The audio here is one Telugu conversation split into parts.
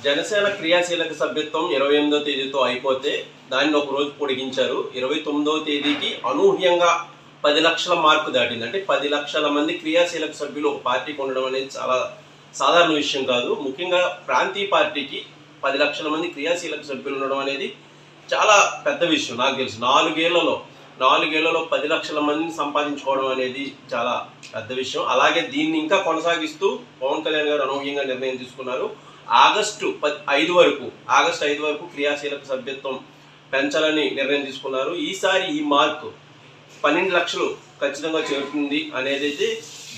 జనసేన క్రియాశీలక సభ్యత్వం 28వ తేదీతో అయిపోతే దాన్ని ఒక రోజు పొడిగించారు. 29వ తేదీకి అనూహ్యంగా 10 లక్షల మార్కు దాటింది. అంటే 10 లక్షల మంది క్రియాశీలక సభ్యులు ఒక పార్టీకి ఉండడం అనేది చాలా సాధారణ విషయం కాదు. ముఖ్యంగా ప్రాంతీయ పార్టీకి 10 లక్షల మంది క్రియాశీలక సభ్యులు ఉండడం అనేది చాలా పెద్ద విషయం. నాకు తెలుసు 4 ఏళ్లలో 10 లక్షల మందిని సంపాదించుకోవడం అనేది చాలా పెద్ద విషయం. అలాగే దీన్ని ఇంకా కొనసాగిస్తూ పవన్ కళ్యాణ్ గారు అనూహ్యంగా నిర్ణయం తీసుకున్నారు. ఆగస్టు 5 వరకు క్రియాశీలక సభ్యత్వం పెంచాలని నిర్ణయం తీసుకున్నారు. ఈసారి ఈ మార్కు 12 లక్షలు ఖచ్చితంగా చేరుతుంది అనేది అయితే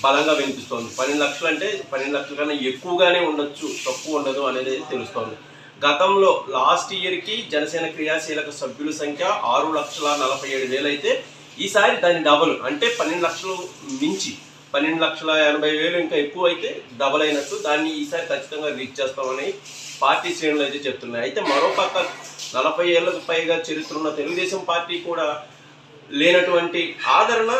బలంగా వినిపిస్తోంది. 12 లక్షలు అంటే 12 లక్షల కన్నా ఎక్కువగానే ఉండొచ్చు, తక్కువ ఉండదు అనేది తెలుస్తోంది. గతంలో లాస్ట్ ఇయర్కి జనసేన క్రియాశీలక సభ్యుల సంఖ్య 6,47,000 అయితే ఈసారి దాని డబుల్, అంటే 12 లక్షలు మించి 12,80,000 ఇంకా ఎక్కువ అయితే డబల్ అయినట్టు. దాన్ని ఈసారి ఖచ్చితంగా రీచ్ చేస్తామని పార్టీ శ్రేణులు అయితే చెప్తున్నాయి. అయితే మరోపక్క 40 ఏళ్లకు పైగా చరిత్ర ఉన్న తెలుగుదేశం పార్టీ కూడా లేనటువంటి ఆదరణ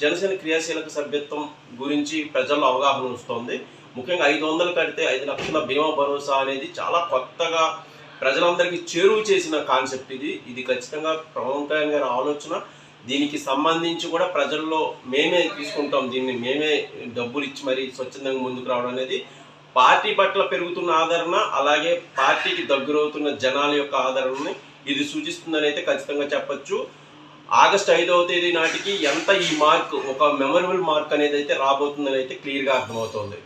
జనసేన క్రియాశీలక సభ్యత్వం గురించి ప్రజల్లో అవగాహన వస్తుంది. ముఖ్యంగా 500 కడితే 5 లక్షల బీమా భరోసా అనేది చాలా కొత్తగా ప్రజలందరికీ చేరువ చేసిన కాన్సెప్ట్. ఇది ఖచ్చితంగా పవన్ కళ్యాణ్ గారి ఆలోచన. దీనికి సంబంధించి కూడా ప్రజల్లో మేమే తీసుకుంటాం, దీన్ని మేమే డబ్బులు ఇచ్చి మరీ స్వచ్ఛందంగా ముందుకు రావడం అనేది పార్టీ పట్ల పెరుగుతున్న ఆదరణ, అలాగే పార్టీకి దగ్గరవుతున్న జనాల యొక్క ఆదరణని ఇది సూచిస్తుందని అయితే ఖచ్చితంగా చెప్పొచ్చు. ఆగస్టు 5వ తేదీ నాటికి ఎంత ఈ మార్క్ ఒక మెమరబుల్ మార్క్ అనేది అయితే రాబోతుందని అయితే క్లియర్గా అర్థమవుతుంది.